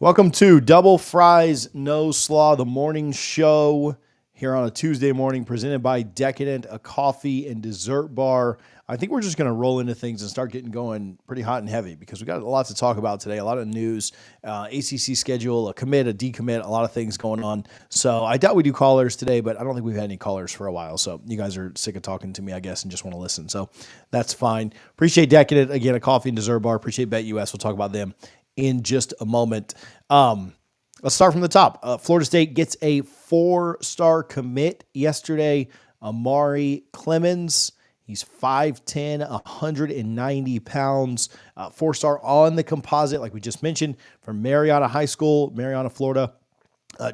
Welcome to Double Fries No Slaw, the morning show here on a Tuesday morning, presented by Decadent, a coffee and dessert bar. I think we're just going to roll into things and start getting going pretty hot and heavy because we got a lot to talk about today, a lot of news, ACC schedule, a commit, a decommit, a lot of things going on. So I doubt we do callers today, but I don't think we've had any callers for a while. So you guys are sick of talking to me, I guess, and just want to listen. So that's fine. Appreciate Decadent, again, a coffee and dessert bar. Appreciate BetUS. We'll talk about them in just a moment. Let's start from the top. Florida State gets a 4-star commit yesterday. Amari Clemens. He's 5'10", 190 pounds. 4-star on the composite, like we just mentioned, from Marietta High School, Marietta, Florida.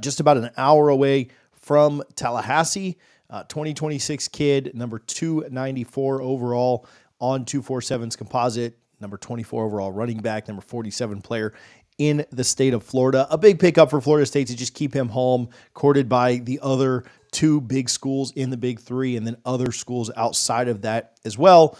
Just about an hour away from Tallahassee. 2026 kid, number 294 overall on 247's composite. Number 24 overall running back, number 47 player in the state of Florida. A big pickup for Florida State to just keep him home, courted by the other two big schools in the Big Three and then other schools outside of that as well.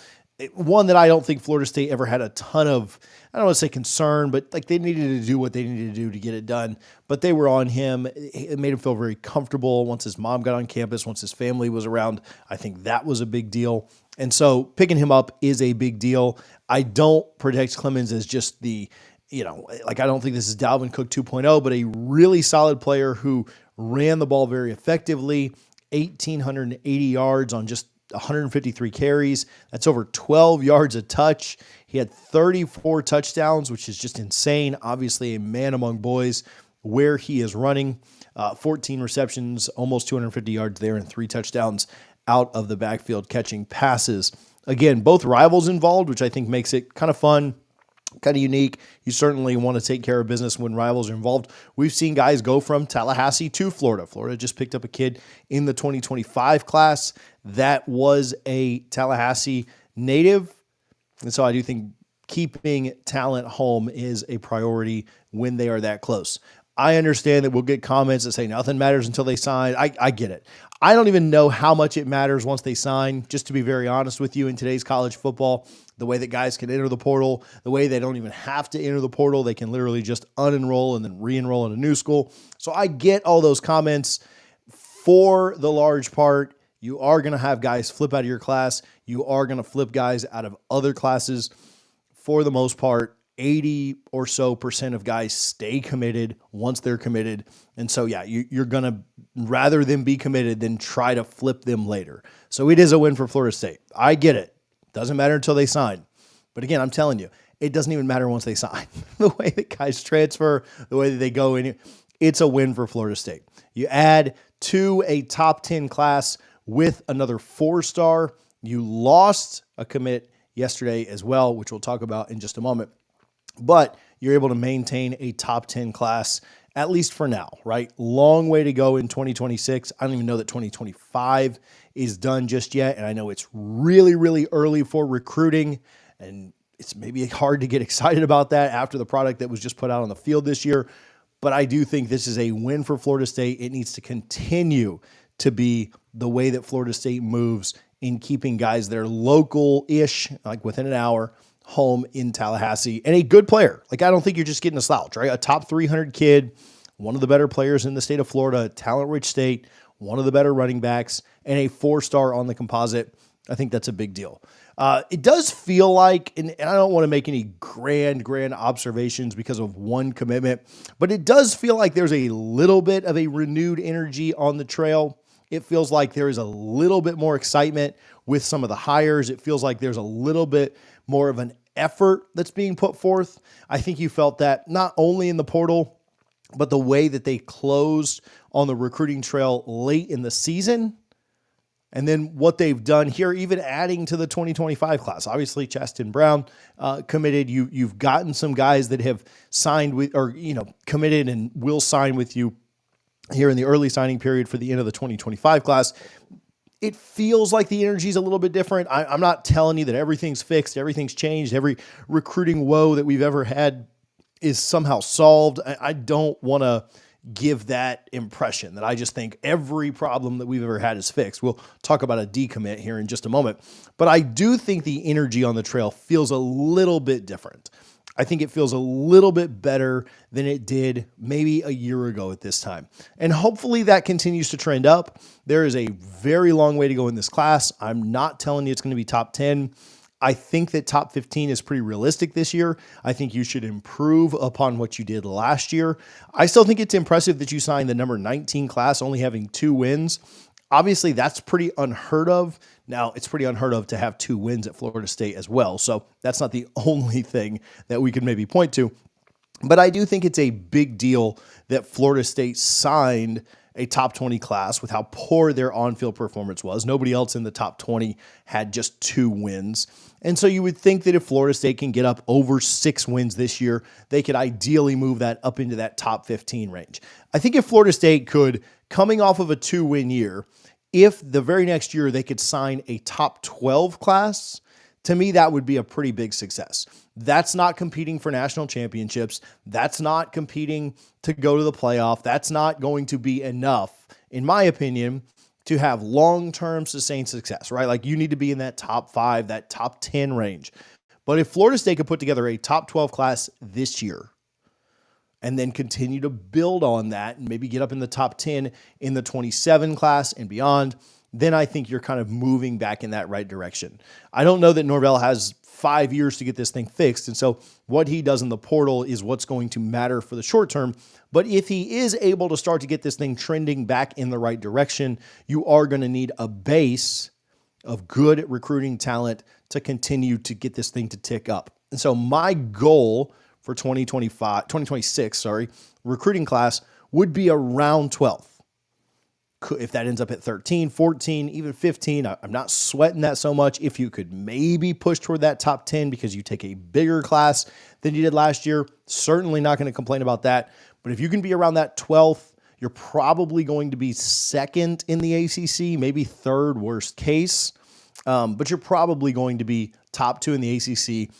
One that I don't think Florida State ever had a ton of, I don't want to say concern, but like they needed to do what they needed to do to get it done. But they were on him. It made him feel very comfortable once his mom got on campus, once his family was around. I think that was a big deal. And so picking him up is a big deal. I don't protect Clemens as just the, I don't think this is Dalvin Cook 2.0, but a really solid player who ran the ball very effectively, 1,880 yards on just 153 carries. That's over 12 yards a touch. He had 34 touchdowns, which is just insane. Obviously a man among boys where he is running. 14 receptions, almost 250 yards there, and 3 touchdowns out of the backfield catching passes. Again, both rivals involved, which I think makes it kind of fun, kind of unique. You certainly want to take care of business when rivals are involved. We've seen guys go from Tallahassee to Florida. Florida just picked up a kid in the 2025 class that was a Tallahassee native. And so I do think keeping talent home is a priority when they are that close. I understand that we'll get comments that say nothing matters until they sign. I get it. I don't even know how much it matters once they sign, just to be very honest with you, in today's college football, the way that guys can enter the portal, the way they don't even have to enter the portal. They can literally just unenroll and then re-enroll in a new school. So I get all those comments. For the large part, you are going to have guys flip out of your class. You are going to flip guys out of other classes. For the most part, 80 or so % of guys stay committed once they're committed. And so, yeah, you're going to rather than be committed than try to flip them later. So it is a win for Florida State. I get it. Doesn't matter until they sign. But again, I'm telling you, it doesn't even matter once they sign. The way that guys transfer, the way that they go in, it's a win for Florida State. You add to a top 10 class with another 4-star. You lost a commit yesterday as well, which we'll talk about in just a moment. But you're able to maintain a top 10 class, at least for now, right? Long way to go in 2026. I don't even know that 2025 is done just yet. And I know it's really, really early for recruiting. And it's maybe hard to get excited about that after the product that was just put out on the field this year. But I do think this is a win for Florida State. It needs to continue to be the way that Florida State moves in keeping guys that are local-ish, like within an hour, home in Tallahassee, and a good player. Like, I don't think you're just getting a slouch, right? A top 300 kid, one of the better players in the state of Florida, talent-rich state, one of the better running backs, and a 4-star on the composite. I think that's a big deal. It does feel like, and I don't want to make any grand observations because of one commitment, but it does feel like there's a little bit of a renewed energy on the trail. It feels like there is a little bit more excitement with some of the hires. It feels like there's a little bit more of an effort that's being put forth. I think you felt that not only in the portal, but the way that they closed on the recruiting trail late in the season. And then what they've done here, even adding to the 2025 class. Obviously, Chaston Brown committed. You've gotten some guys that have signed with, or committed and will sign with you here in the early signing period for the end of the 2025 class. It feels like the energy is a little bit different. I'm not telling you that everything's fixed, everything's changed, every recruiting woe that we've ever had is somehow solved. I don't want to give that impression that I just think every problem that we've ever had is fixed. We'll talk about a decommit here in just a moment. But I do think the energy on the trail feels a little bit different. I think it feels a little bit better than it did maybe a year ago at this time. And hopefully that continues to trend up. There is a very long way to go in this class. I'm not telling you it's going to be top 10. I think that top 15 is pretty realistic this year. I think you should improve upon what you did last year. I still think it's impressive that you signed the number 19 class, only having 2 wins. Obviously, that's pretty unheard of. Now, it's pretty unheard of to have 2 wins at Florida State as well. So that's not the only thing that we could maybe point to. But I do think it's a big deal that Florida State signed a top 20 class with how poor their on-field performance was. Nobody else in the top 20 had just 2 wins. And so you would think that if Florida State can get up over 6 wins this year, they could ideally move that up into that top 15 range. I think if Florida State could, coming off of a 2-win year, if the very next year they could sign a top 12 class, to me, that would be a pretty big success. That's not competing for national championships. That's not competing to go to the playoff. That's not going to be enough, in my opinion, to have long-term sustained success, right? Like you need to be in that top 5, that top 10 range. But if Florida State could put together a top 12 class this year and then continue to build on that and maybe get up in the top 10 in the 27 class and beyond, then I think you're kind of moving back in that right direction. I don't know that Norvell has 5 years to get this thing fixed. And so what he does in the portal is what's going to matter for the short term. But if he is able to start to get this thing trending back in the right direction, you are going to need a base of good recruiting talent to continue to get this thing to tick up. And so my goal for 2026, recruiting class would be around 12th. If that ends up at 13, 14, even 15, I'm not sweating that so much. If you could maybe push toward that top 10 because you take a bigger class than you did last year, certainly not going to complain about that. But if you can be around that 12th, you're probably going to be second in the ACC, maybe third worst case. But you're probably going to be top 2 in the ACC.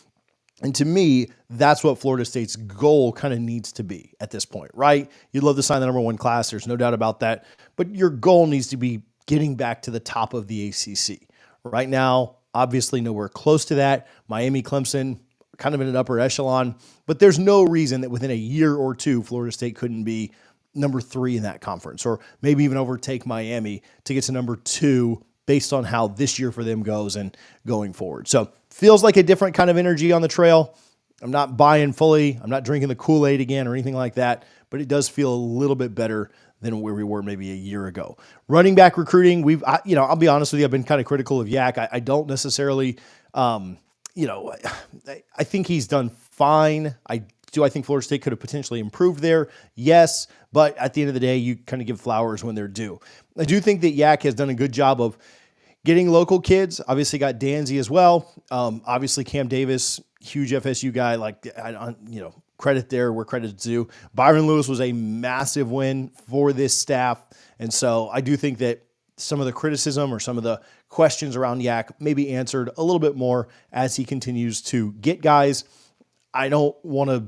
And to me, that's what Florida State's goal kind of needs to be at this point, right? You'd love to sign the number 1 class. There's no doubt about that. But your goal needs to be getting back to the top of the ACC. Right now, obviously nowhere close to that. Miami, Clemson, kind of in an upper echelon. But there's no reason that within a year or 2, Florida State couldn't be number 3 in that conference, or maybe even overtake Miami to get to number 2 based on how this year for them goes and going forward. So feels like a different kind of energy on the trail. I'm not buying fully. I'm not drinking the Kool-Aid again or anything like that, but it does feel a little bit better than where we were maybe a year ago. Running back recruiting, I'll be honest with you, I've been kind of critical of Yak. I don't necessarily, I think he's done fine. I think Florida State could have potentially improved there? Yes, but at the end of the day, you kind of give flowers when they're due. I do think that Yak has done a good job of getting local kids. Obviously got Danzy as well. Obviously Cam Davis, huge FSU guy, credit there where credit's due. Byron Lewis was a massive win for this staff. And so I do think that some of the criticism or some of the questions around Yak may be answered a little bit more as he continues to get guys. I don't want to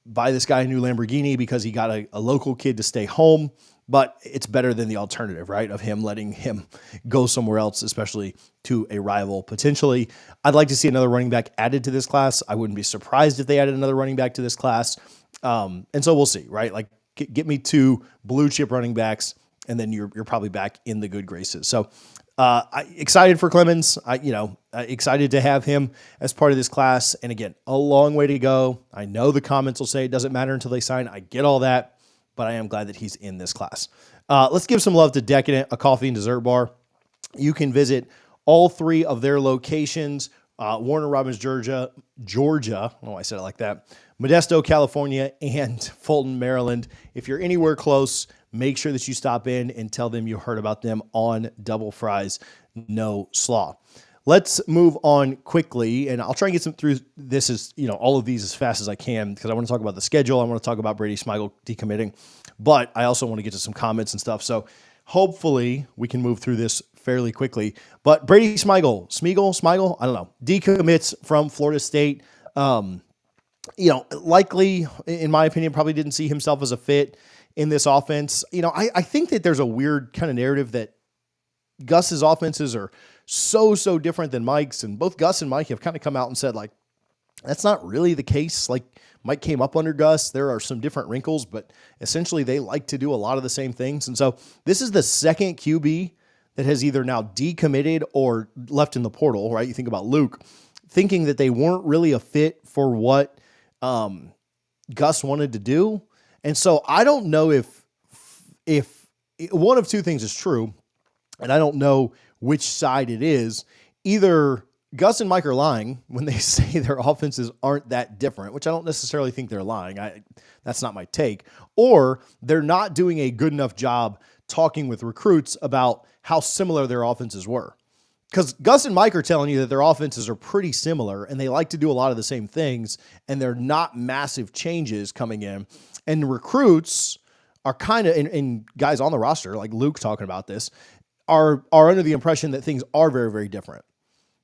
buy this guy a new Lamborghini because he got a local kid to stay home, but it's better than the alternative, right, of him letting him go somewhere else, especially to a rival potentially. I'd like to see another running back added to this class. I wouldn't be surprised if they added another running back to this class. And so we'll see, right? Like get me 2 blue chip running backs, and then you're probably back in the good graces. So excited for Clemens. Excited to have him as part of this class. And again, a long way to go. I know the comments will say it doesn't matter until they sign. I get all that, but I am glad that he's in this class. Let's give some love to Decadent, a coffee and dessert bar. You can visit all 3 of their locations, Warner Robins, Georgia. I don't know why I said it like that. Modesto, California, and Fulton, Maryland. If you're anywhere close, make sure that you stop in and tell them you heard about them on Double Fries, No Slaw. Let's move on quickly, and I'll try and get through this all of these as fast as I can because I want to talk about the schedule. I want to talk about Brady Smigel decommitting, but I also want to get to some comments and stuff. So hopefully we can move through this fairly quickly. But Brady Smigel, I don't know, decommits from Florida State. Likely, in my opinion, probably didn't see himself as a fit in this offense. I think that there's a weird kind of narrative that Gus's offenses are so different than Mike's, and both Gus and Mike have kind of come out and said, like, That's not really the case. Like Mike came up under Gus. There are some different wrinkles, but essentially they like to do a lot of the same things. And so this is the second QB that has either now decommitted or left in the portal, right? You think about Luke, thinking that they weren't really a fit for what Gus wanted to do. And so I don't know if one of two things is true, and I don't know which side it is. Either Gus and Mike are lying when they say their offenses aren't that different, which I don't necessarily think they're lying. That's not my take. Or they're not doing a good enough job talking with recruits about how similar their offenses were. Because Gus and Mike are telling you that their offenses are pretty similar and they like to do a lot of the same things and they're not massive changes coming in. And recruits are kind of, and guys on the roster, like Luke talking about this, are under the impression that things are very, very different.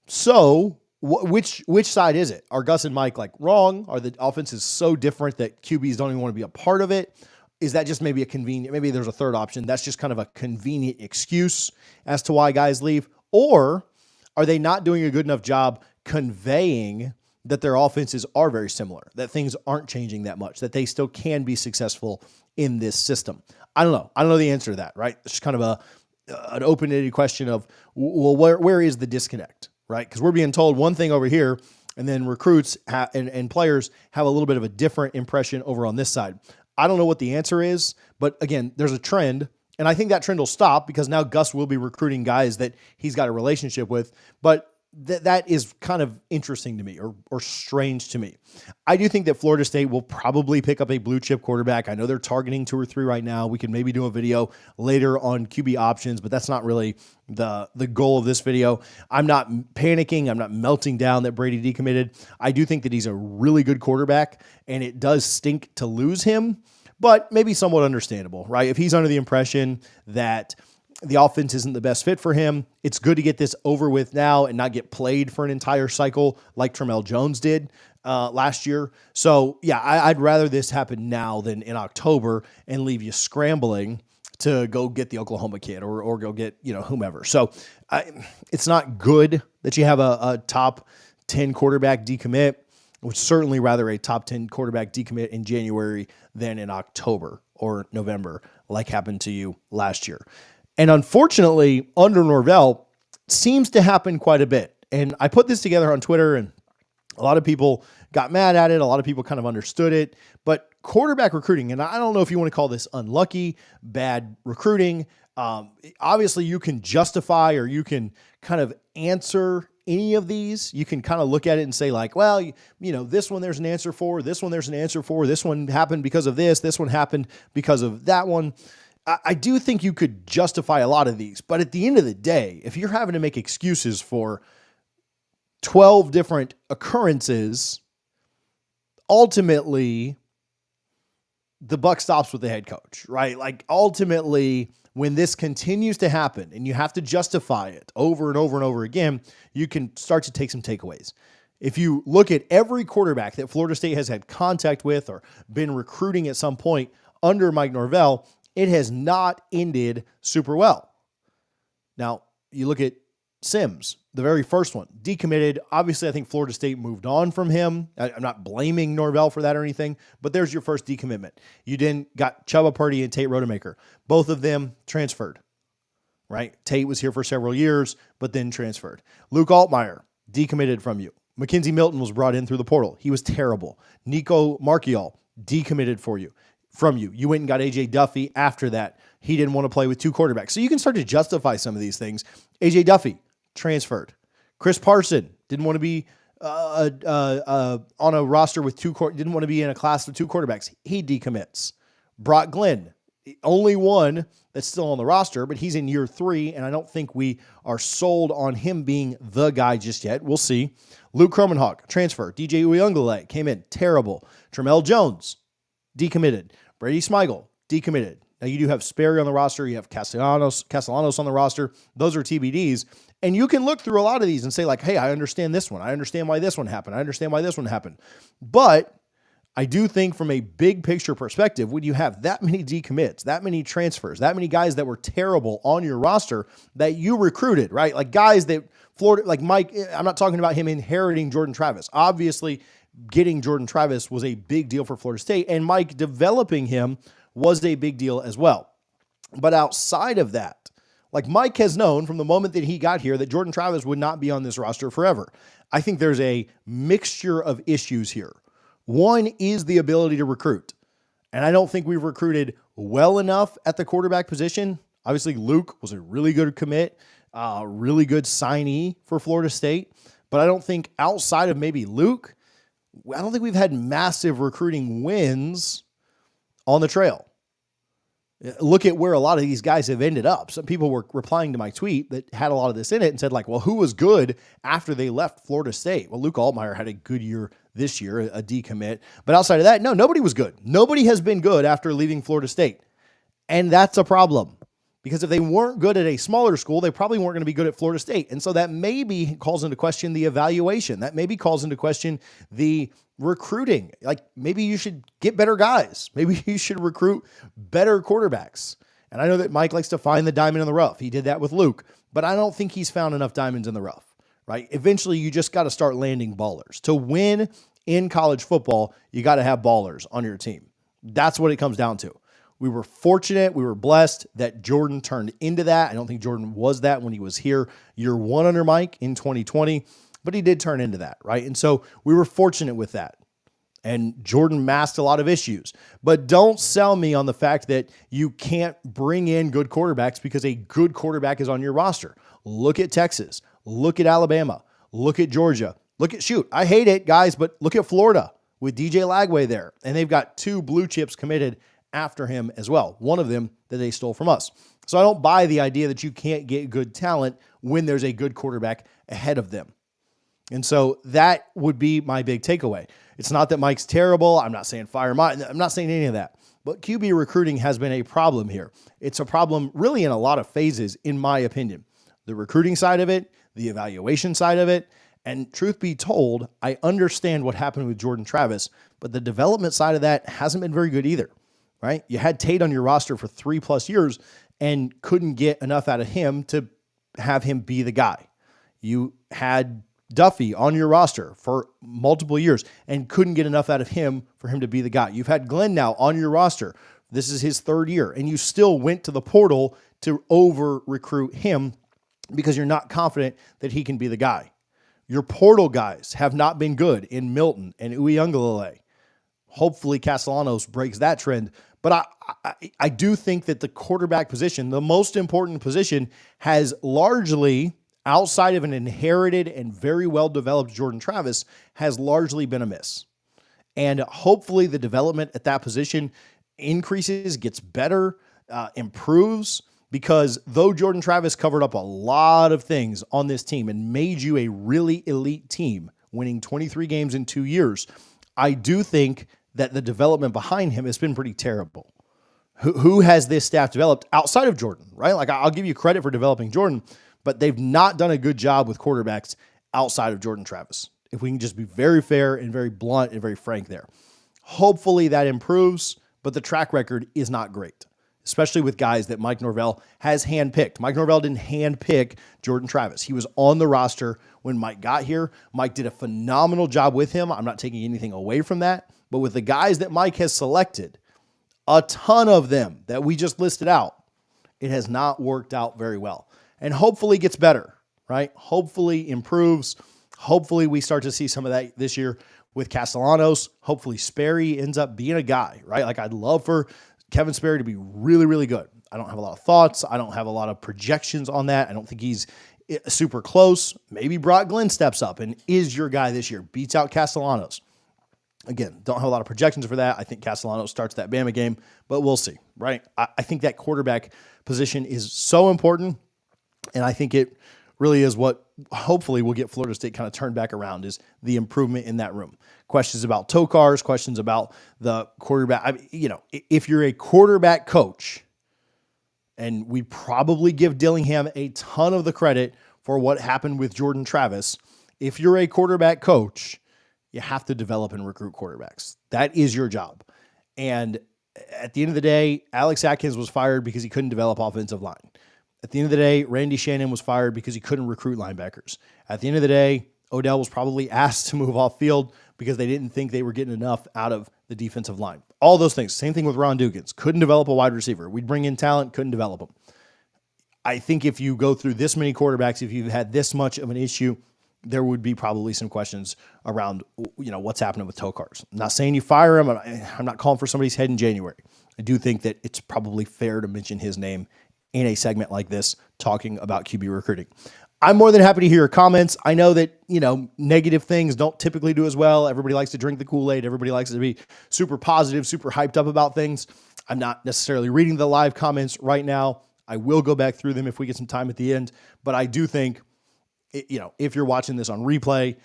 So which side is it? Are Gus and Mike like wrong? Are the offenses so different that QBs don't even want to be a part of it? Is that just maybe maybe there's a third option. That's just kind of a convenient excuse as to why guys leave. Or are they not doing a good enough job conveying that their offenses are very similar, that things aren't changing that much, that they still can be successful in this system? I don't know. I don't know the answer to that, right? It's just kind of an open-ended question of, well, where is the disconnect, right? Because we're being told one thing over here, and then recruits and players have a little bit of a different impression over on this side. I don't know what the answer is, but again, there's a trend, and I think that trend will stop because now Gus will be recruiting guys that he's got a relationship with, but that is kind of interesting to me or strange to me. I do think that Florida State will probably pick up a blue chip quarterback. I know they're targeting 2 or 3 right now. We can maybe do a video later on QB options, but that's not really the goal of this video. I'm not panicking. I'm not melting down that Brady decommitted. I do think that he's a really good quarterback, and it does stink to lose him, but maybe somewhat understandable, right? If he's under the impression that the offense isn't the best fit for him, it's good to get this over with now and not get played for an entire cycle like Tramel Jones did last year. So yeah, I'd rather this happen now than in October and leave you scrambling to go get the Oklahoma kid or go get, whomever. So it's not good that you have a top 10 quarterback decommit. I would certainly rather a top 10 quarterback decommit in January than in October or November, like happened to you last year. And unfortunately, under Norvell, seems to happen quite a bit. And I put this together on Twitter, and a lot of people got mad at it. A lot of people kind of understood it. But quarterback recruiting, and I don't know if you want to call this unlucky, bad recruiting. Obviously, you can justify or you can kind of answer any of these. You can kind of look at it and say like, well, this one there's an answer for, this one there's an answer for, this one happened because of this one happened because of that one. I do think you could justify a lot of these, but at the end of the day, if you're having to make excuses for 12 different occurrences, ultimately the buck stops with the head coach, right? Like ultimately, when this continues to happen and you have to justify it over and over and over again, you can start to take some takeaways. If you look at every quarterback that Florida State has had contact with or been recruiting at some point under Mike Norvell, it has not ended super well. Now, you look at Sims, the very first one, decommitted. Obviously, I think Florida State moved on from him. I'm not blaming Norvell for that or anything, but there's your first decommitment. You then got Chubba Purdy and Tate Rodemaker. Both of them transferred, right? Tate was here for several years, but then transferred. Luke Altmaier, decommitted from you. Mackenzie Milton was brought in through the portal. He was terrible. Nico Marchiol, decommitted from you. You went and got AJ Duffy after that. He didn't want to play with 2 quarterbacks. So you can start to justify some of these things. AJ Duffy transferred. Chris Parson didn't want to be on a roster with didn't want to be in a class with 2 quarterbacks. He decommits. Brock Glenn, the only one that's still on the roster, but he's in year 3, and I don't think we are sold on him being the guy just yet. We'll see. Luke Kromenhoek, transfer. DJ Uyunglele came in, terrible. Tramel Jones, decommitted. Brady Smigel, decommitted. Now you do have Sperry on the roster. You have Castellanos on the roster. Those are TBDs. And you can look through a lot of these and say like, hey, I understand this one. I understand why this one happened. I understand why this one happened. But I do think from a big picture perspective, when you have that many decommits, that many transfers, that many guys that were terrible on your roster that you recruited, right? Like guys that Florida, like Mike, I'm not talking about him inheriting Jordan Travis. Obviously, getting Jordan Travis was a big deal for Florida State, and Mike developing him was a big deal as well. But outside of that, like Mike has known from the moment that he got here that Jordan Travis would not be on this roster forever. I think there's a mixture of issues here. One is the ability to recruit. And I don't think we've recruited well enough at the quarterback position. Obviously, Luke was a really good commit, really good signee for Florida State. But I don't think outside of maybe Luke, I don't think we've had massive recruiting wins on the trail. Look at where a lot of these guys have ended up. Some people were replying to my tweet that had a lot of this in it and said, like, well, who was good after they left Florida State? Well, Luke Altmaier had a good year this year, a decommit. But outside of that, no, nobody was good. Nobody has been good after leaving Florida State. And that's a problem. Because if they weren't good at a smaller school, they probably weren't going to be good at Florida State. And so that maybe calls into question the evaluation. That maybe calls into question the recruiting. Like maybe you should get better guys. Maybe you should recruit better quarterbacks. And I know that Mike likes to find the diamond in the rough. He did that with Luke, but I don't think he's found enough diamonds in the rough, right? Eventually you just got to start landing ballers. To win in college football, you got to have ballers on your team. That's what it comes down to. We were fortunate, we were blessed that Jordan turned into that. I don't think Jordan was that when he was here year one under Mike in 2020, but he did turn into that, right? And so we were fortunate with that. And Jordan masked a lot of issues. But don't sell me on the fact that you can't bring in good quarterbacks because a good quarterback is on your roster. Look at Texas. Look at Alabama. Look at Georgia. I hate it, guys, but look at Florida with DJ Lagway there. And they've got 2 blue chips committed after him as well. One of them that they stole from us. So I don't buy the idea that you can't get good talent when there's a good quarterback ahead of them. And so that would be my big takeaway. It's not that Mike's terrible. I'm not saying fire Mike. I'm not saying any of that. But QB recruiting has been a problem here. It's a problem really in a lot of phases, in my opinion. The recruiting side of it, the evaluation side of it, and truth be told, I understand what happened with Jordan Travis, but the development side of that hasn't been very good either. Right? You had Tate on your roster for 3+ years and couldn't get enough out of him to have him be the guy. You had Duffy on your roster for multiple years and couldn't get enough out of him for him to be the guy. You've had Glenn now on your roster. This is his 3rd year, and you still went to the portal to over-recruit him because you're not confident that he can be the guy. Your portal guys have not been good in Milton and Uyunglele. Hopefully Castellanos breaks that trend. But I do think that the quarterback position, the most important position, has largely, outside of an inherited and very well-developed Jordan Travis, has largely been a miss. And hopefully the development at that position increases, gets better, improves, because though Jordan Travis covered up a lot of things on this team and made you a really elite team, winning 23 games in 2 years, I do think that the development behind him has been pretty terrible. Who has this staff developed outside of Jordan, right? Like I'll give you credit for developing Jordan, but they've not done a good job with quarterbacks outside of Jordan Travis. If we can just be very fair and very blunt and very frank there. Hopefully that improves, but the track record is not great, especially with guys that Mike Norvell has handpicked. Mike Norvell didn't handpick Jordan Travis. He was on the roster when Mike got here. Mike did a phenomenal job with him. I'm not taking anything away from that. But with the guys that Mike has selected, a ton of them that we just listed out, it has not worked out very well. And hopefully gets better, right? Hopefully improves. Hopefully we start to see some of that this year with Castellanos. Hopefully Sperry ends up being a guy, right? Like I'd love for Kevin Sperry to be really, really good. I don't have a lot of thoughts. I don't have a lot of projections on that. I don't think he's super close. Maybe Brock Glenn steps up and is your guy this year, beats out Castellanos. Again, don't have a lot of projections for that. I think Castellanos starts that Bama game, but we'll see, right? I think that quarterback position is so important, and I think it really is what hopefully will get Florida State kind of turned back around is the improvement in that room. Questions about Tokars, questions about the quarterback. If you're a quarterback coach, and we probably give Dillingham a ton of the credit for what happened with Jordan Travis, if you're a quarterback coach, you have to develop and recruit quarterbacks. That is your job. And at the end of the day, Alex Atkins was fired because he couldn't develop offensive line. At the end of the day, Randy Shannon was fired because he couldn't recruit linebackers. At the end of the day, Odell was probably asked to move off field because they didn't think they were getting enough out of the defensive line. All those things. Same thing with Ron Dugans. Couldn't develop a wide receiver. We'd bring in talent, couldn't develop them. I think if you go through this many quarterbacks, if you've had this much of an issue, there would be probably some questions around, what's happening with Tokarz. I'm not saying you fire him. I'm not calling for somebody's head in January. I do think that it's probably fair to mention his name in a segment like this, talking about QB recruiting. I'm more than happy to hear your comments. I know that, negative things don't typically do as well. Everybody likes to drink the Kool-Aid. Everybody likes to be super positive, super hyped up about things. I'm not necessarily reading the live comments right now. I will go back through them if we get some time at the end. But I do think, if you're watching this on replay,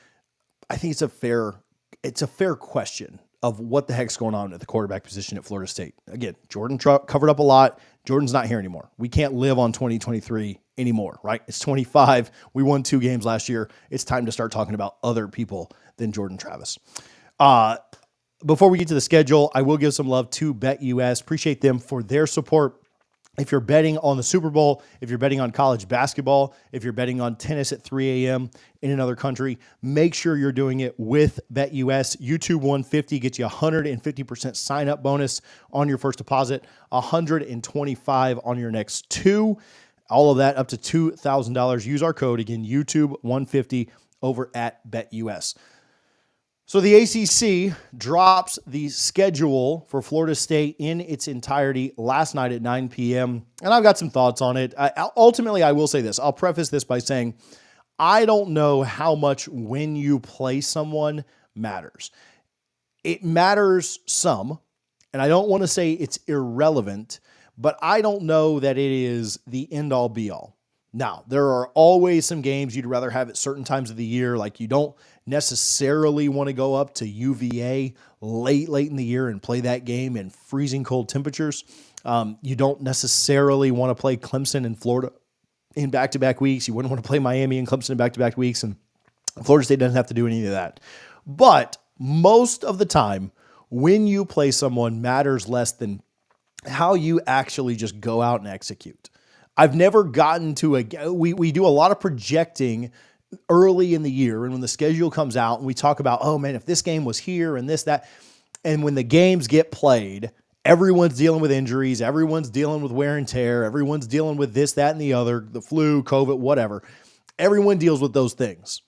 I think it's a fair question of what the heck's going on at the quarterback position at Florida State. Again, Jordan covered up a lot. Jordan's not here anymore. We can't live on 2023 anymore, right? It's 25. We won 2 games last year. It's time to start talking about other people than Jordan Travis. Before we get to the schedule, I will give some love to BetUS. Appreciate them for their support. If you're betting on the Super Bowl, if you're betting on college basketball, if you're betting on tennis at 3 a.m. in another country, make sure you're doing it with BetUS. YouTube 150 gets you 150% sign-up bonus on your first deposit, 125 on your next 2. All of that up to $2,000. Use our code, again, YouTube 150 over at BetUS. So the ACC drops the schedule for Florida State in its entirety last night at 9 p.m., and I've got some thoughts on it. Ultimately, I will say this. I'll preface this by saying I don't know how much when you play someone matters. It matters some, and I don't want to say it's irrelevant, but I don't know that it is the end-all, be-all. Now, there are always some games you'd rather have at certain times of the year, like you don't necessarily want to go up to UVA late in the year and play that game in freezing cold temperatures. You don't necessarily want to play Clemson and Florida in back-to-back weeks. You wouldn't want to play Miami and Clemson in back-to-back weeks, and Florida State doesn't have to do any of that. But most of the time, when you play someone matters less than how you actually just go out and execute. I've never gotten to we do a lot of projecting early in the year, and when the schedule comes out and we talk about, oh man, if this game was here and this, that, and when the games get played, everyone's dealing with injuries, everyone's dealing with wear and tear, everyone's dealing with this, that, and the other, the flu, COVID, whatever. Everyone deals with those things.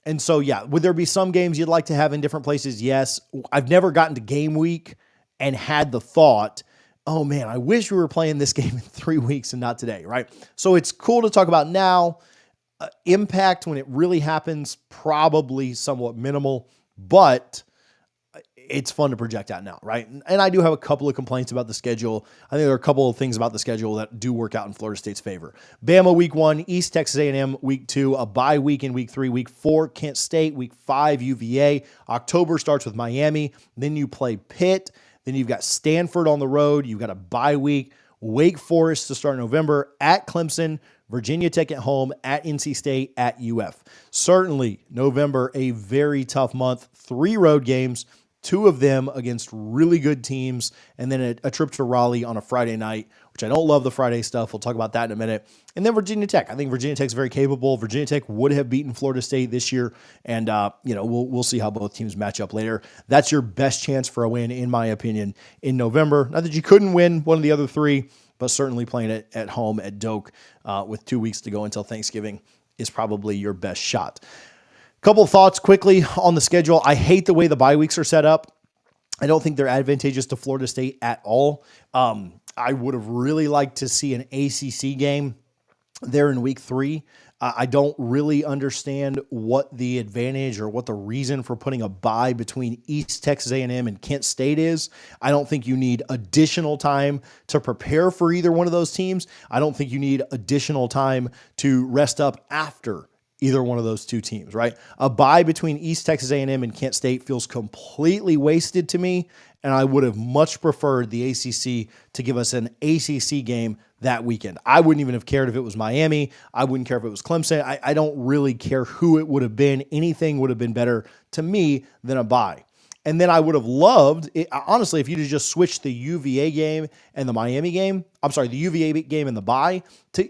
And so, yeah, would there be some games you'd like to have in different places? Yes. I've never gotten to game week and had the thought, oh man, I wish we were playing this game in 3 weeks and not today, right? So it's cool to talk about now. Impact when it really happens, probably somewhat minimal, but it's fun to project out now, right? And I do have a couple of complaints about the schedule. I think there are a couple of things about the schedule that do work out in Florida State's favor. Bama week 1, East Texas A&M week 2, a bye week in week 3, week 4, Kent State, week 5, UVA. October starts with Miami. Then you play Pitt. Then you've got Stanford on the road. You've got a bye week. Wake Forest to start November, at Clemson, Virginia Tech at home, at NC State, at UF. Certainly, November, a very tough month. 3 road games, 2 of them against really good teams, and then a trip to Raleigh on a Friday night, which I don't love the Friday stuff. We'll talk about that in a minute. And then Virginia Tech. I think Virginia Tech's very capable. Virginia Tech would have beaten Florida State this year, and we'll see how both teams match up later. That's your best chance for a win, in my opinion, in November. Not that you couldn't win one of the other 3, but certainly playing it at home at Doak with 2 weeks to go until Thanksgiving is probably your best shot. Couple of thoughts quickly on the schedule. I hate the way the bye weeks are set up. I don't think they're advantageous to Florida State at all. I would have really liked to see an ACC game there in week 3. I don't really understand what the advantage or what the reason for putting a bye between East Texas A&M and Kent State is. I don't think you need additional time to prepare for either one of those teams. I don't think you need additional time to rest up after either one of those 2 teams, right? A bye between East Texas A&M and Kent State feels completely wasted to me, and I would have much preferred the ACC to give us an ACC game that weekend. I wouldn't even have cared if it was Miami. I wouldn't care if it was Clemson. I don't really care who it would have been. Anything would have been better to me than a bye. And then I would have loved, honestly, if you'd have just switched the UVA game and the Miami game, the UVA game and the bye,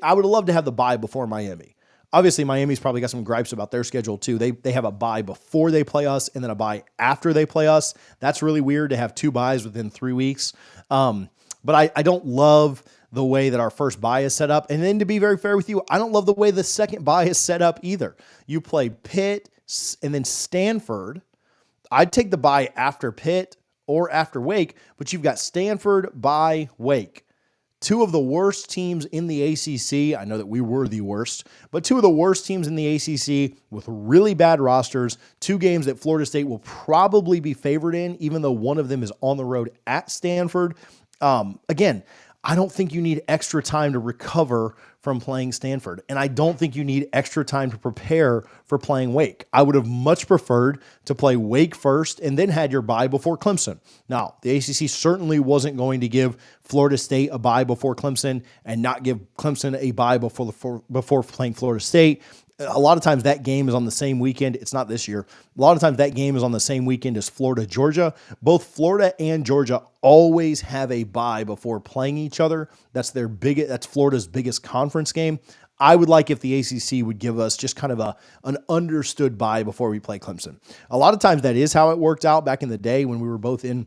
I would have loved to have the bye before Miami. Obviously, Miami's probably got some gripes about their schedule too. They have a bye before they play us and then a bye after they play us. That's really weird to have 2 byes within 3 weeks. But I don't love the way that our first bye is set up. And then to be very fair with you, I don't love the way the second bye is set up either. You play Pitt and then Stanford. I'd take the bye after Pitt or after Wake, but you've got Stanford by Wake. 2 of the worst teams in the ACC. I know that we were the worst, but 2 of the worst teams in the ACC with really bad rosters. 2 games that Florida State will probably be favored in, even though one of them is on the road at Stanford. Again, I don't think you need extra time to recover from playing Stanford, and I don't think you need extra time to prepare for playing Wake. I would have much preferred to play Wake first and then had your bye before Clemson. Now, the ACC certainly wasn't going to give Florida State a bye before Clemson and not give Clemson a bye before playing Florida State. A lot of times that game is on the same weekend. It's not this year. A lot of times that game is on the same weekend as Florida, Georgia. Both Florida and Georgia always have a bye before playing each other. That's Florida's biggest conference game. I would like if the ACC would give us just kind of an understood bye before we play Clemson. A lot of times that is how it worked out back in the day when we were both in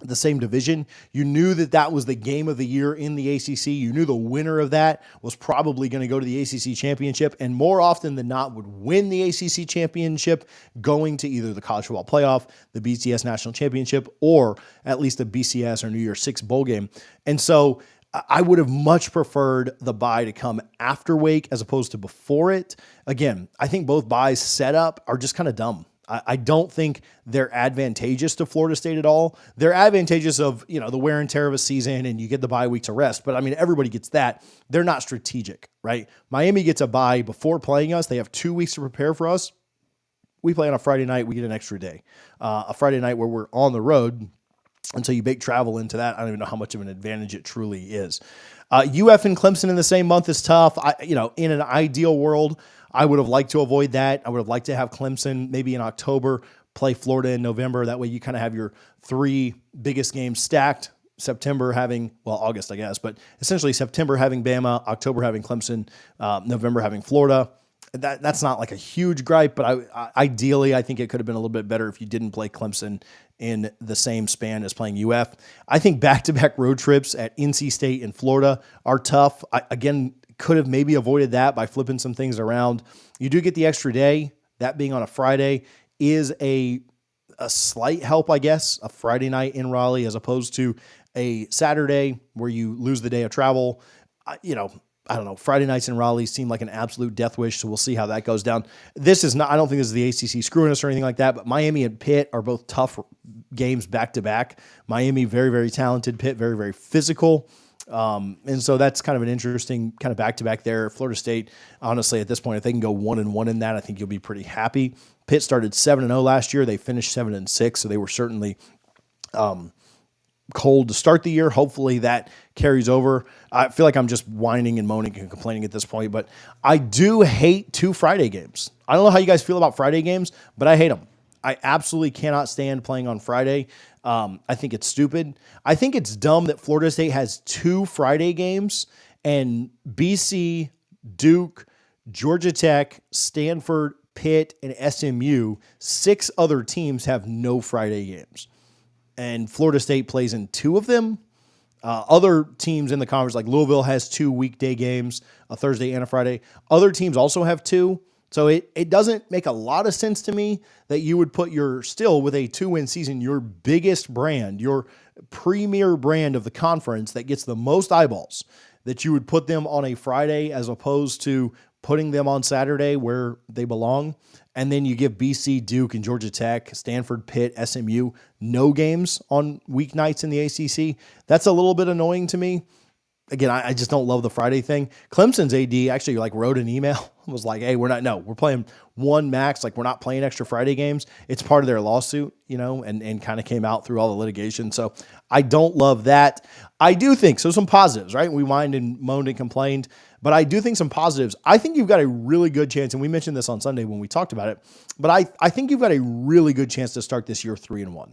the same division. You knew that was the game of the year in the ACC. You knew the winner of that was probably going to go to the ACC championship, and more often than not would win the ACC championship, going to either the college football playoff, the BCS national championship, or at least the BCS or New Year's Six bowl game. And so I would have much preferred the bye to come after Wake as opposed to before it. Again, I think both byes set up are just kind of dumb. I don't think they're advantageous to Florida State at all. They're advantageous of, the wear and tear of a season and you get the bye week to rest. But I mean, everybody gets that. They're not strategic, right? Miami gets a bye before playing us. They have 2 weeks to prepare for us. We play on a Friday night. We get an extra day, a Friday night where we're on the road. And so you bake travel into that. I don't even know how much of an advantage it truly is. UF and Clemson in the same month is tough. In an ideal world, I would have liked to avoid that. I would have liked to have Clemson maybe in October, play Florida in November. That way you kind of have your 3 biggest games stacked. August, I guess, but essentially September having Bama, October having Clemson, November having Florida. That's not like a huge gripe, but ideally I think it could have been a little bit better if you didn't play Clemson in the same span as playing UF. I think back-to-back road trips at NC State and Florida are tough. Could have maybe avoided that by flipping some things around. You do get the extra day. That being on a Friday is a slight help, I guess, a Friday night in Raleigh as opposed to a Saturday where you lose the day of travel. I don't know. Friday nights in Raleigh seem like an absolute death wish, so we'll see how that goes down. I don't think this is the ACC screwing us or anything like that, but Miami and Pitt are both tough games back-to-back. Miami, very, very talented. Pitt, very, very physical. And so that's kind of an interesting kind of back-to-back there. Florida State, honestly, at this point, if they can go 1-1 in that, I think you'll be pretty happy. Pitt started 7-0 last year. They finished 7-6, so they were certainly cold to start the year. Hopefully that carries over. I feel like I'm just whining and moaning and complaining at this point, but I do hate 2 Friday games. I don't know how you guys feel about Friday games, but I hate them. I absolutely cannot stand playing on Friday. I think it's stupid. I think it's dumb that Florida State has 2 Friday games and BC, Duke, Georgia Tech, Stanford, Pitt, and SMU, 6 other teams have no Friday games. And Florida State plays in 2 of them. Other teams in the conference, like Louisville, has 2 weekday games, a Thursday and a Friday. Other teams also have 2. So it doesn't make a lot of sense to me that you would put with a 2-win season, your biggest brand, your premier brand of the conference that gets the most eyeballs, that you would put them on a Friday as opposed to putting them on Saturday where they belong. And then you give BC, Duke, and Georgia Tech, Stanford, Pitt, SMU, no games on weeknights in the ACC. That's a little bit annoying to me. Again, I just don't love the Friday thing. Clemson's AD actually wrote an email, was like, hey, we're playing 1 max. We're not playing extra Friday games. It's part of their lawsuit, and kind of came out through all the litigation. So I don't love that. I do think, some positives, right? We whined and moaned and complained, but I do think some positives. I think you've got a really good chance, and we mentioned this on Sunday when we talked about it, but I think you've got a really good chance to start this year 3-1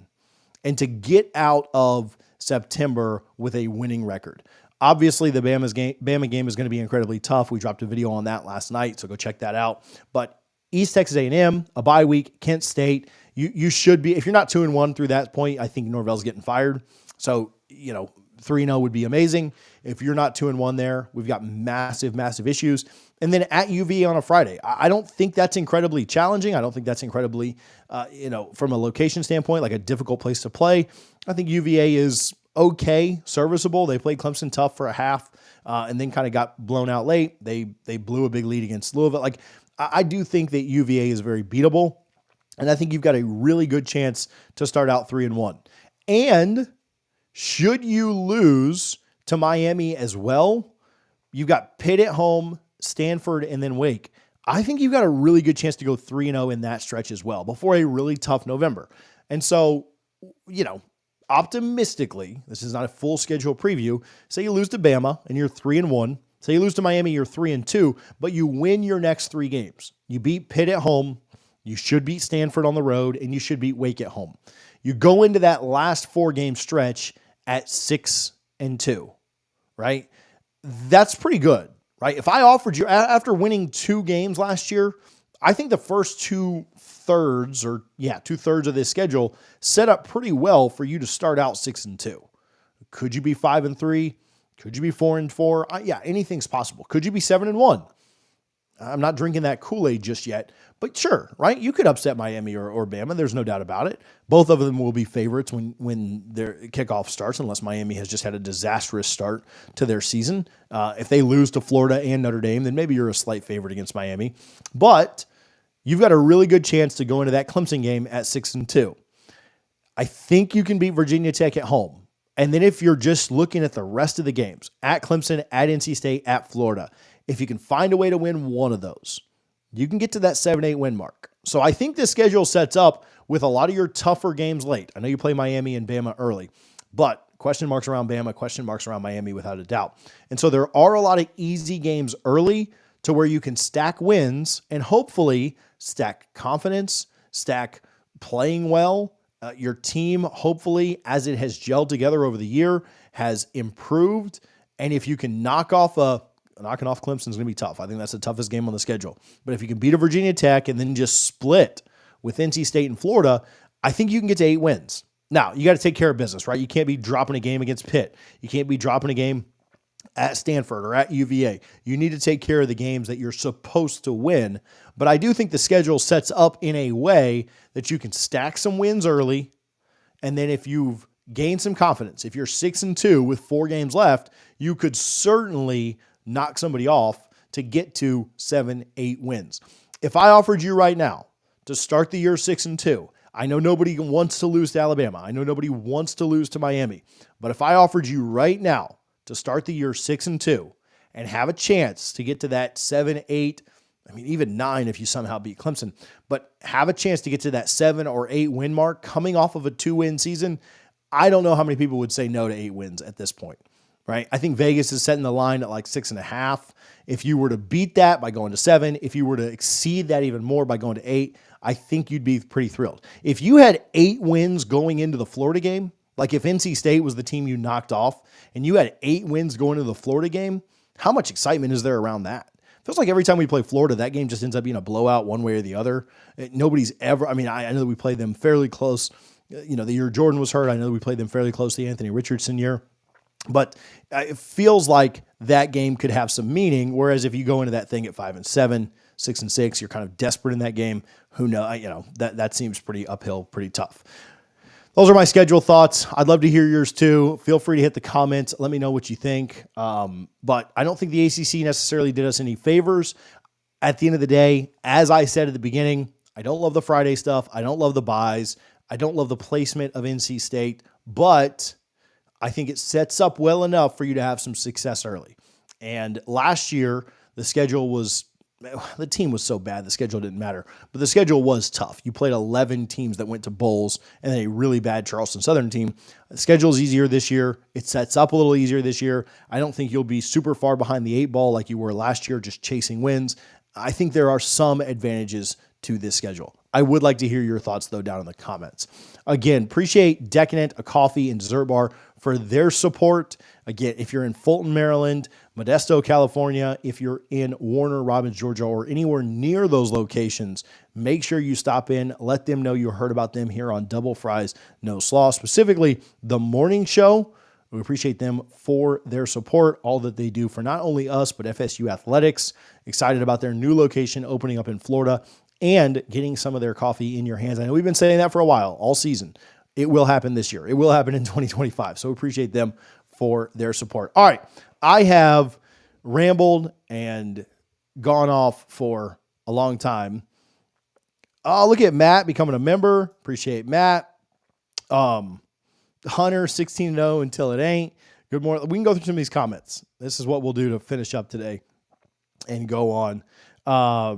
and to get out of September with a winning record. Obviously, the Bama game is going to be incredibly tough. We dropped a video on that last night, so go check that out. But East Texas A&M, a bye week, Kent State, you should be, if you're not 2-1 through that point, I think Norvell's getting fired. So, 3-0 would be amazing. If you're not 2-1 there, we've got massive, massive issues. And then at UVA on a Friday, I don't think that's incredibly challenging. I don't think that's incredibly, from a location standpoint, like a difficult place to play. I think UVA is okay, serviceable. They played Clemson tough for a half and then kind of got blown out late. They blew a big lead against Louisville. Like, I do think that UVA is very beatable. And I think you've got a really good chance to start out 3-1. And should you lose to Miami as well, you've got Pitt at home, Stanford, and then Wake. I think you've got a really good chance to go 3-0 in that stretch as well before a really tough November. And so, optimistically, this is not a full schedule preview. Say you lose to Bama and you're 3-1. Say you lose to Miami, you're 3-2, but you win your next 3 games. You beat Pitt at home. You should beat Stanford on the road, and you should beat Wake at home. You go into that last 4-game stretch at 6-2, right? That's pretty good, right? If I offered you, after winning 2 games last year, I think the first 2/3 of this schedule set up pretty well for you to start out 6-2. Could you be 5-3? Could you be 4-4? Anything's possible. Could you be 7-1? I'm not drinking that Kool-Aid just yet, but sure, right? You could upset Miami or Bama. There's no doubt about it. Both of them will be favorites when their kickoff starts, unless Miami has just had a disastrous start to their season. If they lose to Florida and Notre Dame, then maybe you're a slight favorite against Miami. But you've got a really good chance to go into that Clemson game at 6-2. I think you can beat Virginia Tech at home. And then if you're just looking at the rest of the games, at Clemson, at NC State, at Florida, if you can find a way to win one of those, you can get to that 7-8 win mark. So I think this schedule sets up with a lot of your tougher games late. I know you play Miami and Bama early, but question marks around Bama, question marks around Miami without a doubt. And so there are a lot of easy games early to where you can stack wins and hopefully stack confidence, stack playing well. Your team, hopefully, as it has gelled together over the year, has improved. And if you can knocking off Clemson is going to be tough. I think that's the toughest game on the schedule. But if you can beat a Virginia Tech and then just split with NC State and Florida, I think you can get to 8 wins. Now, you got to take care of business, right? You can't be dropping a game against Pitt. You can't be dropping a game at Stanford or at UVA. You need to take care of the games that you're supposed to win. But I do think the schedule sets up in a way that you can stack some wins early. And then if you've gained some confidence, if you're 6-2 with 4 games left, you could certainly knock somebody off to get to 7-8 wins. If I offered you right now to start the year 6-2, I know nobody wants to lose to Alabama. I know nobody wants to lose to Miami. But if I offered you right now to start the year 6-2 and have a chance to get to that 7-8, even 9 if you somehow beat Clemson, but have a chance to get to that 7 or 8 win mark coming off of a 2-win season, I don't know how many people would say no to 8 wins at this point. Right? I think Vegas is setting the line at like 6.5. If you were to beat that by going to 7, if you were to exceed that even more by going to 8, I think you'd be pretty thrilled. If you had 8 wins going into the Florida game, like if NC State was the team you knocked off and you had 8 wins going into the Florida game, how much excitement is there around that? Feels like every time we play Florida, that game just ends up being a blowout one way or the other. Nobody's ever, I know that we played them fairly close. The year Jordan was hurt, I know that we played them fairly close the Anthony Richardson year. But it feels like that game could have some meaning, whereas if you go into that thing at 5-7, 6-6, you're kind of desperate in that game. Who knows? That seems pretty uphill, pretty tough. Those are my schedule thoughts. I'd love to hear yours too. Feel free to hit the comments. Let me know what you think. But I don't think the ACC necessarily did us any favors. At the end of the day, as I said at the beginning, I don't love the Friday stuff. I don't love the buys. I don't love the placement of NC State, but I think it sets up well enough for you to have some success early. And last year, the team was so bad, the schedule didn't matter. But the schedule was tough. You played 11 teams that went to bowls and then a really bad Charleston Southern team. The schedule is easier this year. It sets up a little easier this year. I don't think you'll be super far behind the 8 ball like you were last year, just chasing wins. I think there are some advantages to this schedule. I would like to hear your thoughts, though, down in the comments. Again, appreciate Decadent, a coffee and dessert bar, for their support. Again, if you're in Fulton, Maryland, Modesto, California, if you're in Warner Robins, Georgia, or anywhere near those locations, make sure you stop in. Let them know you heard about them here on Double Fries No Slaw, specifically the morning show. We appreciate them for their support, all that they do for not only us, but FSU athletics. Excited about their new location opening up in Florida and getting some of their coffee in your hands. I know we've been saying that for a while, all season. It will happen this year. It will happen in 2025. So we appreciate them for their support. All right. I have rambled and gone off for a long time. Oh, look at Matt becoming a member. Appreciate Matt. Hunter, 16-0 until it ain't. Good morning. We can go through some of these comments. This is what we'll do to finish up today and go on. How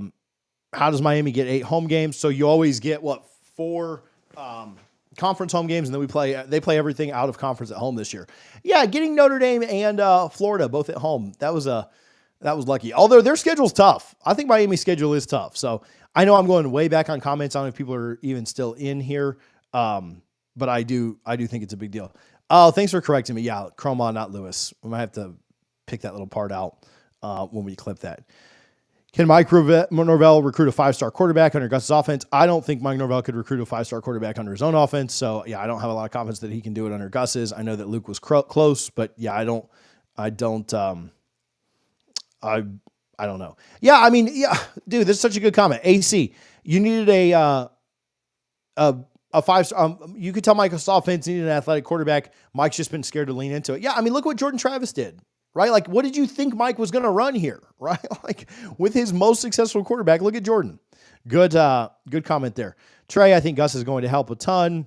does Miami get 8 home games? So you always get, 4 conference home games, and then they play everything out of conference at home this year. Yeah, getting Notre Dame and Florida both at home. That was lucky. Although their schedule's tough. I think Miami's schedule is tough. So I know I'm going way back on comments. I don't know if people are even still in here. But I do think it's a big deal. Oh, thanks for correcting me. Yeah, Cromon, not Lewis. We might have to pick that little part out when we clip that. Can Mike Norvell recruit a 5-star quarterback under Gus's offense? I don't think Mike Norvell could recruit a 5-star quarterback under his own offense. So, yeah, I don't have a lot of confidence that he can do it under Gus's. I know that Luke was close, but, yeah, I don't know. Yeah, I mean, yeah, dude, this is such a good comment. AC, you needed a 5-star. You could tell Mike's offense needed an athletic quarterback. Mike's just been scared to lean into it. Yeah, I mean, look what Jordan Travis did, right? Like, what did you think Mike was going to run here, right? Like, with his most successful quarterback, look at Jordan. Good comment there. Trey, I think Gus is going to help a ton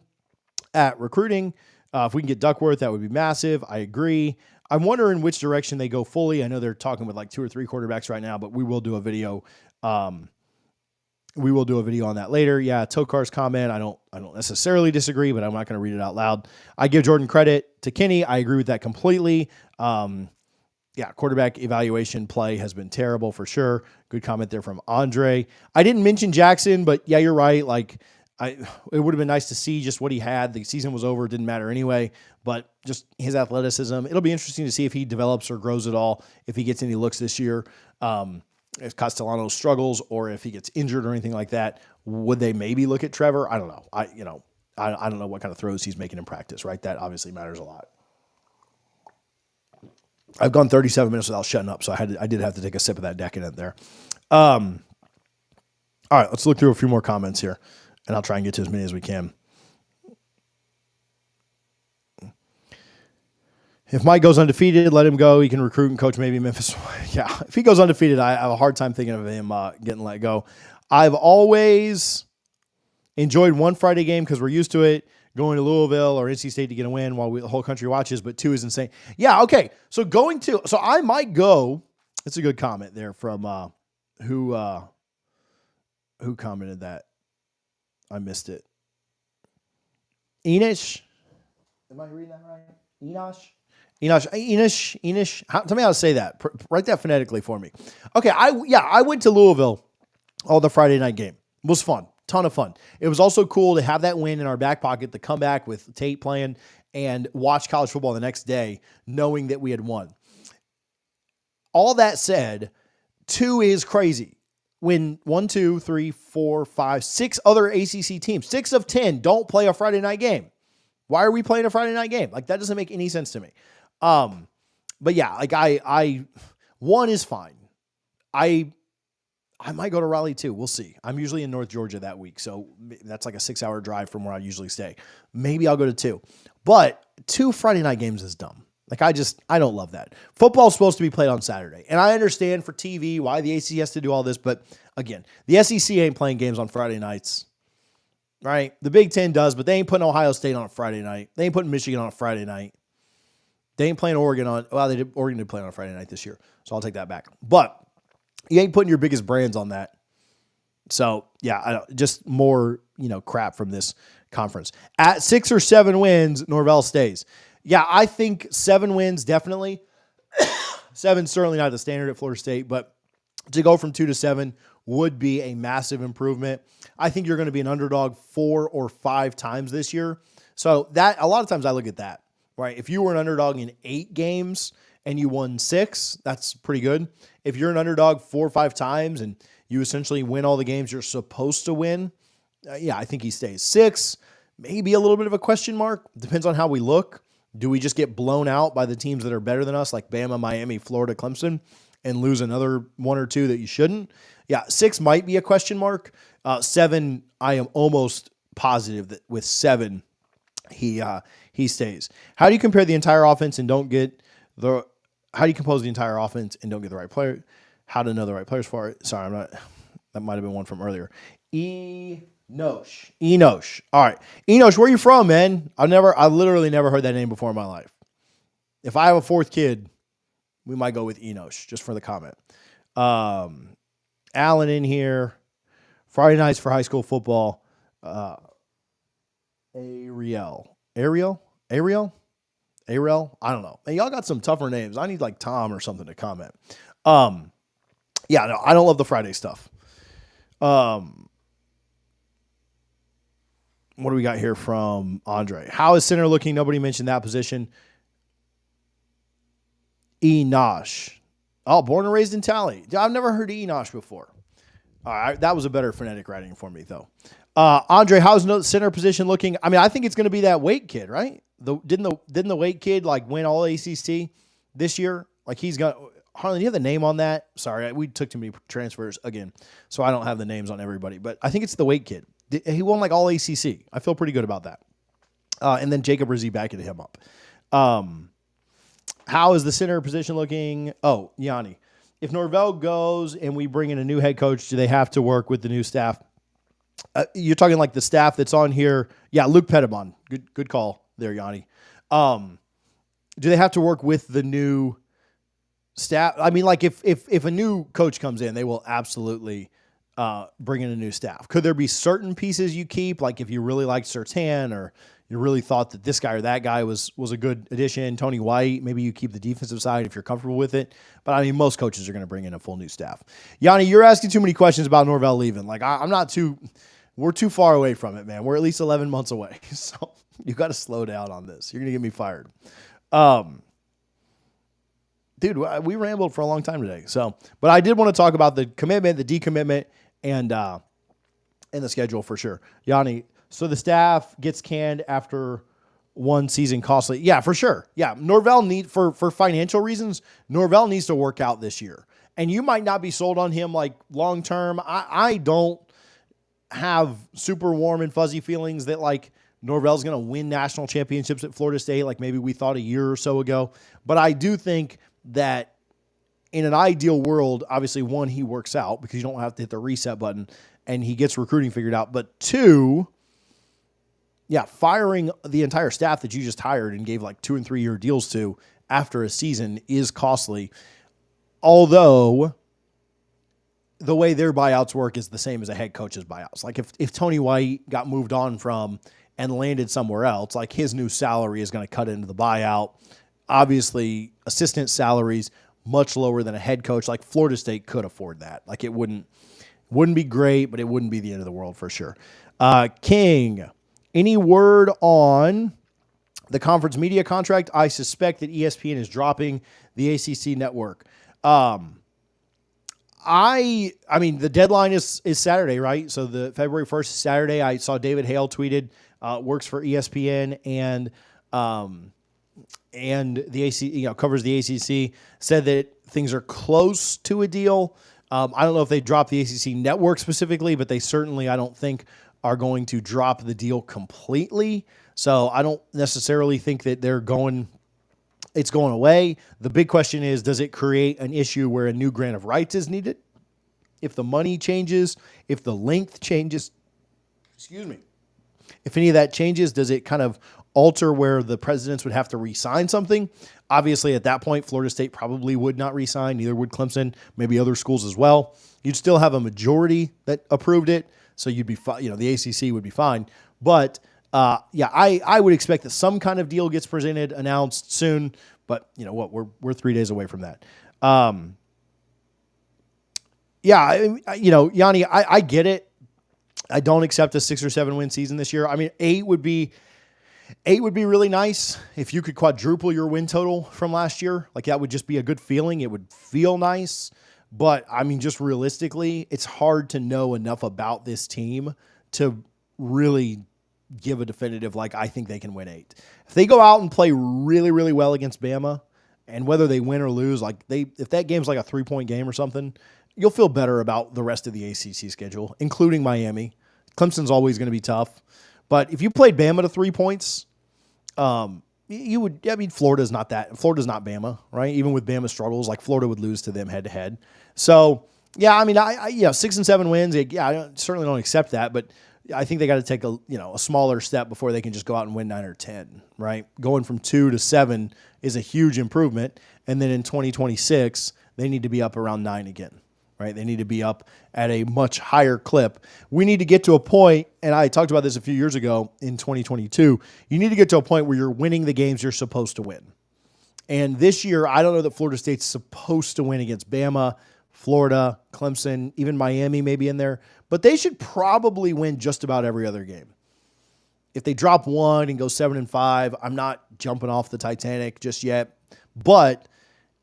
at recruiting. If we can get Duckworth, that would be massive. I agree. I'm wondering which direction they go fully. I know they're talking with like 2 or 3 quarterbacks right now, but we will do a video. We will do a video on that later. Yeah, Tokar's comment, I don't necessarily disagree, but I'm not going to read it out loud. I give Jordan credit to Kenny. I agree with that completely. Yeah, quarterback evaluation play has been terrible for sure. Good comment there from Andre. I didn't mention Jackson, but yeah, you're right. Like, it would have been nice to see just what he had. The season was over. It didn't matter anyway, but just his athleticism. It'll be interesting to see if he develops or grows at all, if he gets any looks this year. If Castellano struggles or if he gets injured or anything like that, would they maybe look at Trevor? I don't know. I don't know what kind of throws he's making in practice, right? That obviously matters a lot. I've gone 37 minutes without shutting up, so I did have to take a sip of that decadent there. All right, let's look through a few more comments here, and I'll try and get to as many as we can. If Mike goes undefeated, let him go. He can recruit and coach maybe Memphis. Yeah, if he goes undefeated, I have a hard time thinking of him getting let go. I've always enjoyed one Friday game because we're used to it, going to Louisville or NC State to get a win while the whole country watches, but 2 is insane. Yeah, okay. So I might go. That's a good comment there from who commented that. I missed it. Enish. Am I reading that right? Enish. Tell me how to say that. Write that phonetically for me. Okay, I went to Louisville on the Friday night game. It was fun. Ton of fun. It was also cool to have that win in our back pocket, to come back with Tate playing and watch college football the next day, knowing that we had won. All that said, 2 is crazy. When 1, 2, 3, 4, 5, 6 other ACC teams, 6 of 10 don't play a Friday night game. Why are we playing a Friday night game? Like, that doesn't make any sense to me. But yeah, like I 1 is fine. I might go to Raleigh too. We'll see. I'm usually in North Georgia that week, so that's like a 6-hour drive from where I usually stay. Maybe I'll go to 2. But 2 Friday night games is dumb. Like, I don't love that. Football's supposed to be played on Saturday. And I understand for TV why the ACC has to do all this, but again, the SEC ain't playing games on Friday nights. Right? The Big Ten does, but they ain't putting Ohio State on a Friday night. They ain't putting Michigan on a Friday night. They ain't playing Oregon on, Oregon did play on a Friday night this year, so I'll take that back. But you ain't putting your biggest brands on that. So, yeah, just more, crap from this conference. At 6 or 7 wins, Norvell stays. Yeah, I think 7 wins, definitely. 7's certainly not the standard at Florida State, but to go from 2 to 7 would be a massive improvement. I think you're going to be an underdog 4 or 5 times this year. So that, a lot of times I look at that. right? If you were an underdog in 8 games and you won 6, that's pretty good. If you're an underdog 4 or 5 times and you essentially win all the games you're supposed to win, yeah, I think he stays. 6, maybe a little bit of a question mark. Depends on how we look. Do we just get blown out by the teams that are better than us, like Bama, Miami, Florida, Clemson, and lose another 1 or 2 that you shouldn't? Yeah, 6 might be a question mark. 7, I am almost positive that with 7, he stays. How do you compare the entire offense and don't get the? How do you compose the entire offense and don't get the right player? How to know the right players for it? Sorry, I'm not. That might have been one from earlier. Enosh. All right. Enosh, where are you from, man? I literally never heard that name before in my life. If I have a 4th kid, we might go with Enosh just for the comment. Alan in here. Friday nights for high school football. Ariel. I don't know. And y'all got some tougher names. I need like Tom or something to comment. Yeah, no, I don't love the Friday stuff. What do we got here from Andre? How is center looking? Nobody mentioned that position. Enosh. Oh, born and raised in Tally. I've never heard of Enosh before. All right, that was a better phonetic writing for me, though. Andre, how's the center position looking? I mean, I think it's going to be that Wake kid, right? Didn't the Wake kid like win all ACC this year? Like he's got Harlan. Do you have the name on that? Sorry, we took too many transfers again, so I don't have the names on everybody. But I think it's the Wake kid. He won like all ACC. I feel pretty good about that. And then Jacob Rizzi backing him up. How is the center position looking? Oh, Yanni. If Norvell goes and we bring in a new head coach, do they have to work with the new staff? You're talking like the staff that's on here. Yeah, Luke Pettibon. Good call there, Yanni. Do they have to work with the new staff? I mean, like if a new coach comes in, they will absolutely bring in a new staff. Could there be certain pieces you keep? Like if you really liked Surtain or you really thought that this guy or that guy was a good addition, Tony White, maybe you keep the defensive side if you're comfortable with it. But I mean, most coaches are going to bring in a full new staff. Yanni, you're asking too many questions about Norvell leaving. Like we're too far away from it, man. We're at least 11 months away. So you got to slow down on this. You're going to get me fired. Dude, we rambled for a long time today. So, but I did want to talk about the commitment, the decommitment, and the schedule for sure. Yanni, so the staff gets canned after one season costly. Yeah, for sure. Yeah, Norvell for financial reasons, Norvell needs to work out this year. And you might not be sold on him like long term. I don't have super warm and fuzzy feelings that like Norvell's going to win national championships at Florida State like maybe we thought a year or so ago. But I do think that in an ideal world, obviously, 1, he works out because you don't have to hit the reset button and he gets recruiting figured out. But 2, yeah, firing the entire staff that you just hired and gave like 2 and 3 year deals to after a season is costly. Although the way their buyouts work is the same as a head coach's buyouts. Like if Tony White got moved on from and landed somewhere else, like his new salary is going to cut into the buyout. Obviously, assistant salaries much lower than a head coach. Like Florida State could afford that. Like it wouldn't be great, but it wouldn't be the end of the world for sure. King, any word on the conference media contract? I suspect that ESPN is dropping the ACC network. I mean, the deadline is Saturday, right? So the February 1st is Saturday. I saw David Hale tweeted, works for ESPN and the ACC, covers the ACC, said that things are close to a deal. I don't know if they dropped the ACC network specifically, but they certainly, I don't think, are going to drop the deal completely. So I don't necessarily think that it's going away. The big question is, does it create an issue where a new grant of rights is needed? If the money changes, if the length changes, if any of that changes, does it kind of alter where the presidents would have to re-sign something? Obviously, at that point, Florida State probably would not re-sign. Neither would Clemson, maybe other schools as well. You'd still have a majority that approved it, so you'd be, the ACC would be fine. But I would expect that some kind of deal gets presented, announced soon. But you know what? We're 3 days away from that. Yanni, I get it. I don't accept a 6 or 7 win season this year. I mean, 8 would be 8 would be really nice if you could quadruple your win total from last year. Like that would just be a good feeling. It would feel nice. But I mean, just realistically, it's hard to know enough about this team to really give a definitive, like, I think they can win 8. If they go out and play really, really well against Bama, and whether they win or lose, like if that game's like a 3-point game or something, you'll feel better about the rest of the ACC schedule, including Miami. Clemson's always going to be tough. But if you played Bama to 3 points, you would. I mean, Florida's not Bama, right? Even with Bama struggles, like Florida would lose to them head to head. So yeah, I mean, I 6 and 7 wins. Yeah, I certainly don't accept that, but I think they got to take a smaller step before they can just go out and win 9 or 10, right? Going from 2 to 7 is a huge improvement, and then in 2026 they need to be up around 9 again. Right? They need to be up at a much higher clip. We need to get to a point, and I talked about this a few years ago in 2022, you need to get to a point where you're winning the games you're supposed to win. And this year, I don't know that Florida State's supposed to win against Bama, Florida, Clemson, even Miami may be in there, but they should probably win just about every other game. If they drop one and go 7-5, I'm not jumping off the Titanic just yet, but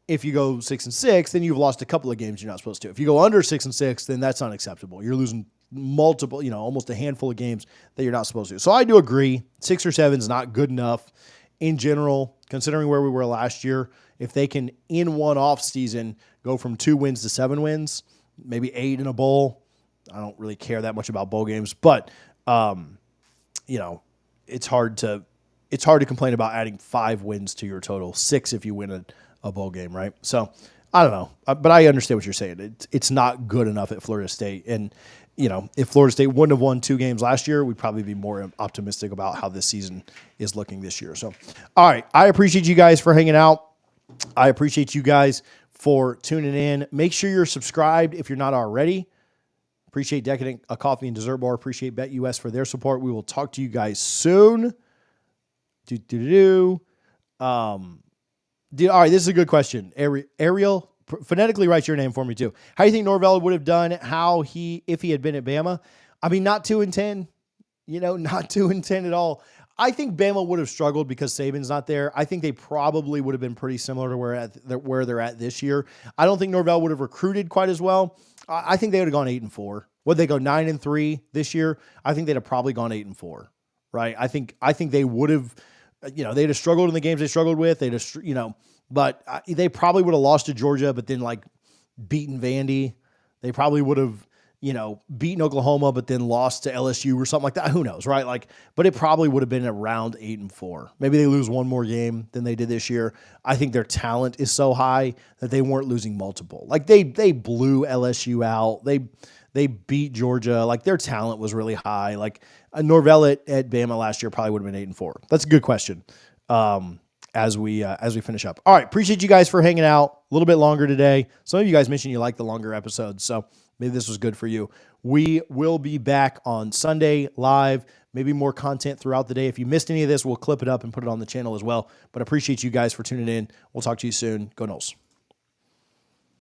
if you go 6 and 6, then you've lost a couple of games you're not supposed to. If you go under 6 and 6, then that's unacceptable. You're losing multiple, almost a handful of games that you're not supposed to. So I do agree, 6 or 7 is not good enough in general, considering where we were last year. If they can, in one off season, go from 2 wins to 7 wins, maybe 8 in a bowl. I don't really care that much about bowl games, but it's hard to complain about adding 5 wins to your total, 6 if you win a bowl game, right? So I don't know, but I understand what you're saying. It's not good enough at Florida State. And, if Florida State wouldn't have won 2 games last year, we'd probably be more optimistic about how this season is looking this year. So, all right. I appreciate you guys for hanging out. I appreciate you guys for tuning in. Make sure you're subscribed if you're not already. Appreciate Decadent, a coffee and dessert bar. Appreciate BetUS for their support. We will talk to you guys soon. All right, this is a good question. Ariel, phonetically write your name for me too. How do you think Norvell would have done if he had been at Bama? I mean, not 2 and 10, not 2 and 10 at all. I think Bama would have struggled because Saban's not there. I think they probably would have been pretty similar to where they're at this year. I don't think Norvell would have recruited quite as well. I think they would have gone 8-4. Would they go 9-3 this year? I think they'd have probably gone 8-4, right? I think they would have. They'd have struggled in the games they struggled with. But they probably would have lost to Georgia, but then beaten Vandy. They probably would have, beaten Oklahoma, but then lost to LSU or something like that. Who knows, right? But it probably would have been around 8-4. Maybe they lose one more game than they did this year. I think their talent is so high that they weren't losing multiple. They blew LSU out. They beat Georgia. Their talent was really high. Norvell at Bama last year probably would have been 8-4. That's a good question. As we finish up. All right. Appreciate you guys for hanging out a little bit longer today. Some of you guys mentioned you like the longer episodes, so maybe this was good for you. We will be back on Sunday live, maybe more content throughout the day. If you missed any of this, we'll clip it up and put it on the channel as well. But I appreciate you guys for tuning in. We'll talk to you soon. Go Noles.